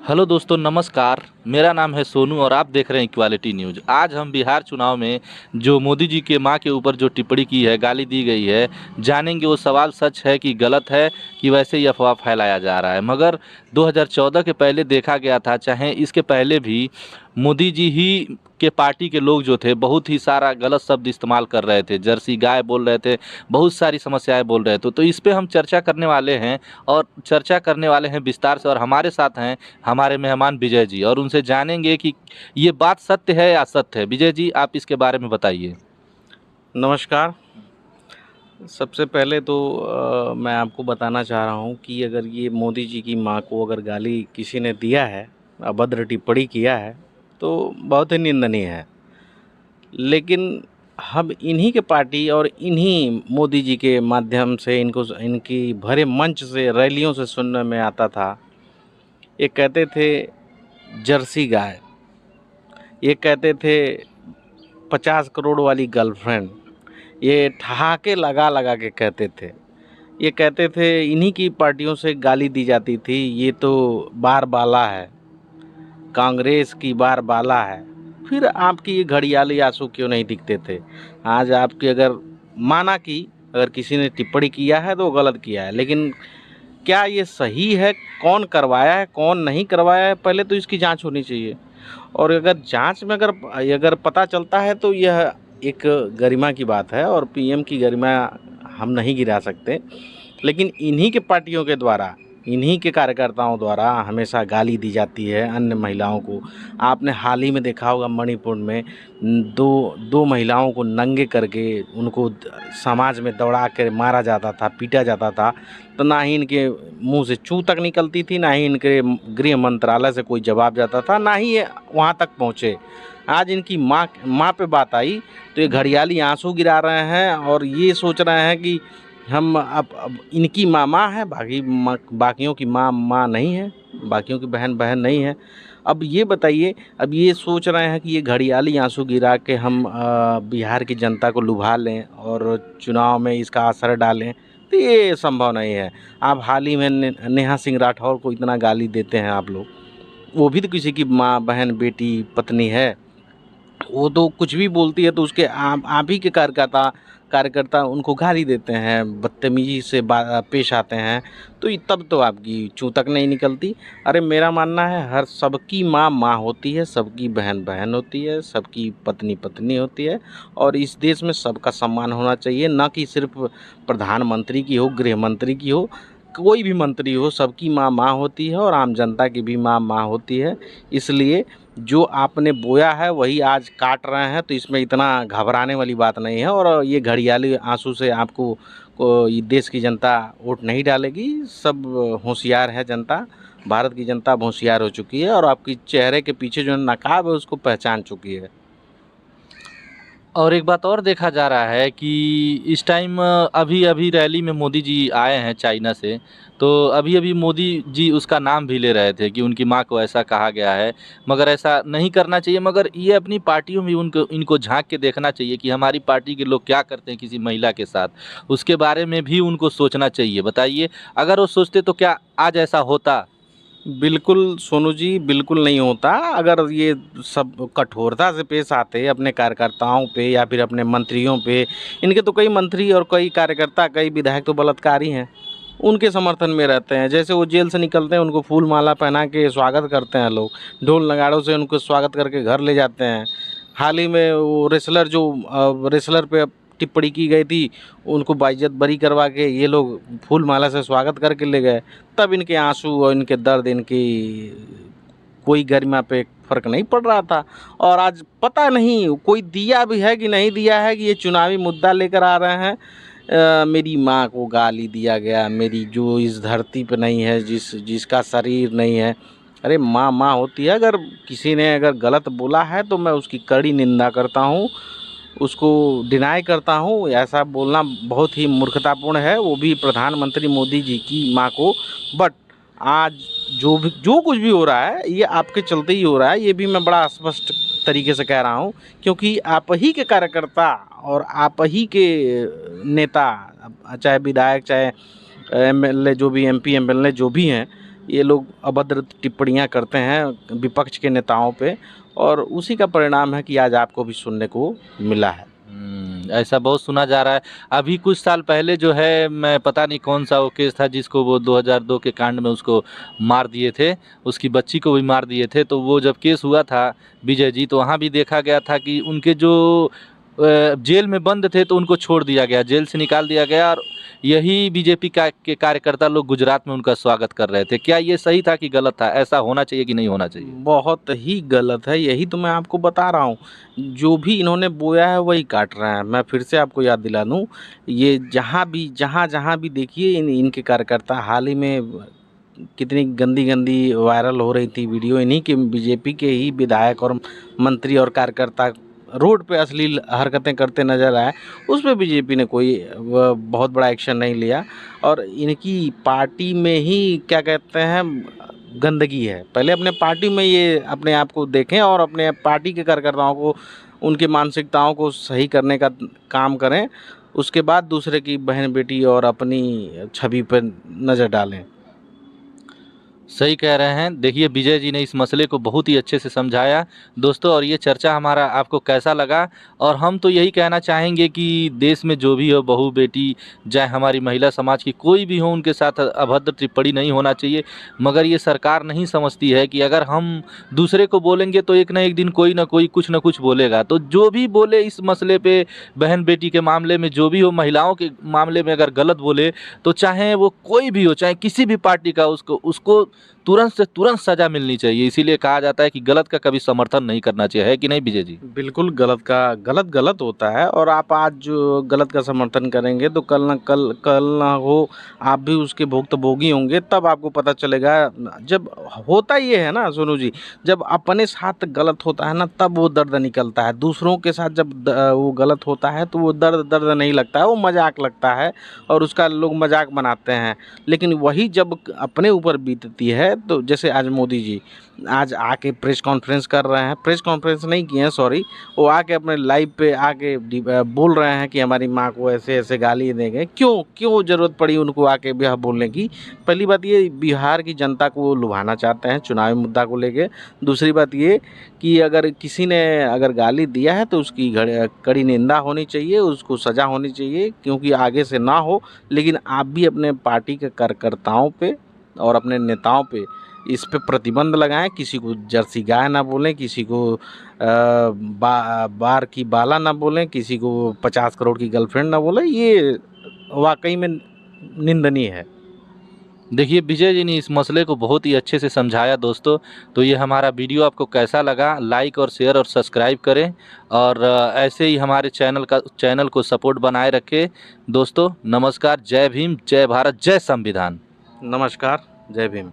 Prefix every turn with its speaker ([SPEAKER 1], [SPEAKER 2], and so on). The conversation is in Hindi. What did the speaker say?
[SPEAKER 1] हेलो दोस्तों, नमस्कार। मेरा नाम है सोनू और आप देख रहे हैं इक्वालिटी न्यूज़। आज हम बिहार चुनाव में जो मोदी जी के मां के ऊपर जो टिप्पणी की है, गाली दी गई है, जानेंगे वो सवाल सच है कि गलत है, कि वैसे ही अफवाह फैलाया जा रहा है। मगर 2014 के पहले देखा गया था, चाहे इसके पहले भी मोदी जी ही के पार्टी के लोग जो थे बहुत ही सारा गलत शब्द इस्तेमाल कर रहे थे, जर्सी गाय बोल रहे थे, बहुत सारी समस्याएं बोल रहे थे। तो इस पे हम चर्चा करने वाले हैं और चर्चा करने वाले हैं विस्तार से। और हमारे साथ हैं हमारे मेहमान विजय जी, और उनसे जानेंगे कि ये बात सत्य है या असत्य है। विजय जी, आप इसके बारे में बताइए।
[SPEAKER 2] नमस्कार। सबसे पहले तो मैं आपको बताना चाह रहा हूँ कि अगर ये मोदी जी की माँ को अगर गाली किसी ने दिया है, अभद्र टिप्पणी किया है, तो बहुत ही निंदनीय है। लेकिन हम इन्हीं के पार्टी और इन्हीं मोदी जी के माध्यम से इनकी भरे मंच से, रैलियों से सुनने में आता था। ये कहते थे जर्सी गाय, ये कहते थे 50 करोड़ वाली गर्लफ्रेंड, ये ठहाके लगा लगा के कहते थे। ये कहते थे इन्हीं की पार्टियों से गाली दी जाती थी, ये तो बारबाला है, कांग्रेस की बारबाला है। फिर आपकी ये घड़ियाली आंसू क्यों नहीं दिखते थे? आज आपकी अगर माना कि अगर किसी ने टिप्पणी किया है तो गलत किया है, लेकिन क्या ये सही है? कौन करवाया है, कौन नहीं करवाया है, पहले तो इसकी जांच होनी चाहिए। और अगर जांच में अगर अगर पता चलता है तो यह एक गरिमा की बात है, और पीएम की गरिमा हम नहीं गिरा सकते। लेकिन इन्हीं के पार्टियों के द्वारा, इन्हीं के कार्यकर्ताओं द्वारा हमेशा गाली दी जाती है अन्य महिलाओं को। आपने हाल ही में देखा होगा मणिपुर में दो महिलाओं को नंगे करके उनको समाज में दौड़ा कर मारा जाता था, पीटा जाता था। तो ना ही इनके मुंह से चू तक निकलती थी, ना ही इनके गृह मंत्रालय से कोई जवाब जाता था, ना ही ये वहाँ तक पहुँचे। आज इनकी माँ पे बात आई तो ये घड़ियाली आंसू गिरा रहे हैं और ये सोच रहे हैं कि हम अब इनकी माँ है, बाकियों की माँ नहीं है, बाकियों की बहन नहीं है। अब ये बताइए, अब ये सोच रहे हैं कि ये घड़ियाली आंसू गिरा के हम बिहार की जनता को लुभा लें और चुनाव में इसका असर डालें, तो ये संभव नहीं है। आप हाल ही में नेहा सिंह राठौर को इतना गाली देते हैं आप लोग, वो भी तो किसी की माँ, बहन, बेटी, पत्नी है। वो तो कुछ भी बोलती है तो उसके आप ही के कार्यकर्ता उनको गाली देते हैं, बदतमीजी से पेश आते हैं। तो तब तो आपकी चूँ तक नहीं निकलती। अरे मेरा मानना है हर सबकी माँ माँ होती है, सबकी बहन बहन होती है, सबकी पत्नी पत्नी होती है। और इस देश में सबका सम्मान होना चाहिए, ना कि सिर्फ प्रधानमंत्री की हो, गृह मंत्री की हो, कोई भी मंत्री हो, सबकी माँ माँ होती है और आम जनता की भी माँ माँ होती है। इसलिए जो आपने बोया है वही आज काट रहे हैं, तो इसमें इतना घबराने वाली बात नहीं है। और ये घड़ियाली आंसू से आपको ये देश की जनता वोट नहीं डालेगी। सब होशियार है जनता, भारत की जनता होशियार हो चुकी है और आपकी चेहरे के पीछे जो नकाब है उसको पहचान चुकी है।
[SPEAKER 1] और एक बात और देखा जा रहा है कि इस टाइम अभी अभी रैली में मोदी जी आए हैं चाइना से, तो अभी अभी मोदी जी उसका नाम भी ले रहे थे कि उनकी मां को ऐसा कहा गया है। मगर ऐसा नहीं करना चाहिए। मगर ये अपनी पार्टियों में उनको इनको झांक के देखना चाहिए कि हमारी पार्टी के लोग क्या करते हैं किसी महिला के साथ, उसके बारे में भी उनको सोचना चाहिए। बताइए, अगर वो सोचते तो क्या आज ऐसा होता?
[SPEAKER 2] बिल्कुल सोनू जी, बिल्कुल नहीं होता। अगर ये सब कठोरता से पेश आते अपने कार्यकर्ताओं पे या फिर अपने मंत्रियों पे, इनके तो कई मंत्री और कई कार्यकर्ता, कई विधायक तो बलात्कारी हैं, उनके समर्थन में रहते हैं। जैसे वो जेल से निकलते हैं उनको फूल माला पहना के स्वागत करते हैं लोग, ढोल नगाड़ों से उनको स्वागत करके घर ले जाते हैं। हाल ही में वो रेसलर पे टिप्पणी की गई थी, उनको बाइज्जत बरी करवा के ये लोग फूल माला से स्वागत करके ले गए। तब इनके आंसू और इनके दर्द, इनकी कोई गरिमा पे फ़र्क नहीं पड़ रहा था। और आज पता नहीं कोई दिया भी है कि नहीं दिया है कि ये चुनावी मुद्दा लेकर आ रहे हैं। मेरी माँ को गाली दिया गया, मेरी जो इस धरती पे नहीं है, जिसका शरीर नहीं है। अरे माँ माँ होती है। अगर किसी ने अगर गलत बोला है तो मैं उसकी कड़ी निंदा करता हूँ, उसको डिनाई करता हूँ। ऐसा बोलना बहुत ही मूर्खतापूर्ण है, वो भी प्रधानमंत्री मोदी जी की माँ को। बट आज जो कुछ भी हो रहा है ये आपके चलते ही हो रहा है, ये भी मैं बड़ा स्पष्ट तरीके से कह रहा हूँ। क्योंकि आप ही के कार्यकर्ता और आप ही के नेता, चाहे विधायक, चाहे एमएलए, जो भी एमपी एमएलए जो भी हैं, ये लोग अभद्र टिप्पणियां करते हैं विपक्ष के नेताओं पे, और उसी का परिणाम है कि आज आपको भी सुनने को मिला है।
[SPEAKER 1] ऐसा बहुत सुना जा रहा है। अभी कुछ साल पहले जो है, मैं पता नहीं कौन सा वो केस था जिसको वो 2002 के कांड में उसको मार दिए थे, उसकी बच्ची को भी मार दिए थे। तो वो जब केस हुआ था विजय जी, तो वहाँ भी देखा गया था कि उनके जो जेल में बंद थे तो उनको छोड़ दिया गया, जेल से निकाल दिया गया, और यही बीजेपी के कार्यकर्ता लोग गुजरात में उनका स्वागत कर रहे थे। क्या ये सही था कि गलत था? ऐसा होना चाहिए कि नहीं होना चाहिए?
[SPEAKER 2] बहुत ही गलत है, यही तो मैं आपको बता रहा हूँ। जो भी इन्होंने बोया है वही काट रहे हैं। मैं फिर से आपको याद दिला दूँ, ये जहाँ भी देखिए इनके कार्यकर्ता, हाल ही में कितनी गंदी गंदी वायरल हो रही थी वीडियो, इन्हीं के बीजेपी के ही विधायक और मंत्री और कार्यकर्ता रोड पे अश्लील हरकतें करते नजर आए। उस पे बीजेपी ने कोई बहुत बड़ा एक्शन नहीं लिया, और इनकी पार्टी में ही क्या कहते हैं गंदगी है। पहले अपने पार्टी में ये अपने आप को देखें और अपने पार्टी के कार्यकर्ताओं को, उनकी मानसिकताओं को सही करने का काम करें, उसके बाद दूसरे की बहन बेटी और अपनी छवि पर नज़र डालें।
[SPEAKER 1] सही कह रहे हैं। देखिए, विजय जी ने इस मसले को बहुत ही अच्छे से समझाया दोस्तों। और ये चर्चा हमारा आपको कैसा लगा? और हम तो यही कहना चाहेंगे कि देश में जो भी हो, बहू बेटी, चाहे हमारी महिला समाज की कोई भी हो, उनके साथ अभद्र टिप्पणी नहीं होना चाहिए। मगर ये सरकार नहीं समझती है कि अगर हम दूसरे को बोलेंगे तो एक ना एक दिन कोई ना कोई कुछ ना कुछ बोलेगा। तो जो भी बोले इस मसले पे, बहन बेटी के मामले में जो भी हो, महिलाओं के मामले में अगर गलत बोले, तो चाहे वो कोई भी हो, चाहे किसी भी पार्टी का, उसको तुरंत से तुरंत सजा मिलनी चाहिए। इसीलिए कहा जाता है कि गलत का कभी समर्थन नहीं करना चाहिए, है कि नहीं विजय जी?
[SPEAKER 2] बिल्कुल, गलत का गलत होता है, और आप आज जो गलत का समर्थन करेंगे तो कल ना हो आप भी उसके भुक्तभोगी होंगे। तब आपको पता चलेगा। जब होता ये है ना सोनू जी, जब अपने साथ गलत होता है ना, तब वो दर्द निकलता है। दूसरों के साथ जब वो गलत होता है तो वो दर्द नहीं लगता है, वो मजाक लगता है और उसका लोग मजाक बनाते हैं। लेकिन वही जब अपने ऊपर बीतती है, तो जैसे आज मोदी जी आज आके प्रेस कॉन्फ्रेंस कर रहे हैं, प्रेस कॉन्फ्रेंस नहीं किए हैं, सॉरी, वो आके अपने लाइव पे आके बोल रहे हैं कि हमारी माँ को ऐसे ऐसे गाली देंगे। क्यों ज़रूरत पड़ी उनको आके बिहार बोलने की? पहली बात ये, बिहार की जनता को वो लुभाना चाहते हैं चुनावी मुद्दा को लेके। दूसरी बात ये कि अगर किसी ने अगर गाली दिया है तो उसकी कड़ी निंदा होनी चाहिए, उसको सज़ा होनी चाहिए, क्योंकि आगे से ना हो। लेकिन आप भी अपने पार्टी के कार्यकर्ताओं पे और अपने नेताओं पे इस पे प्रतिबंध लगाएं। किसी को जर्सी गाय ना बोलें, किसी को बार की बाला ना बोलें, किसी को 50 करोड़ की गर्लफ्रेंड ना बोलें। ये वाकई में निंदनीय है।
[SPEAKER 1] देखिए, विजय जी ने इस मसले को बहुत ही अच्छे से समझाया दोस्तों। तो ये हमारा वीडियो आपको कैसा लगा? लाइक और शेयर और सब्सक्राइब करें, और ऐसे ही हमारे चैनल को सपोर्ट बनाए रखें दोस्तों। नमस्कार, जय भीम, जय भारत, जय संविधान।
[SPEAKER 2] नमस्कार, जय भीम।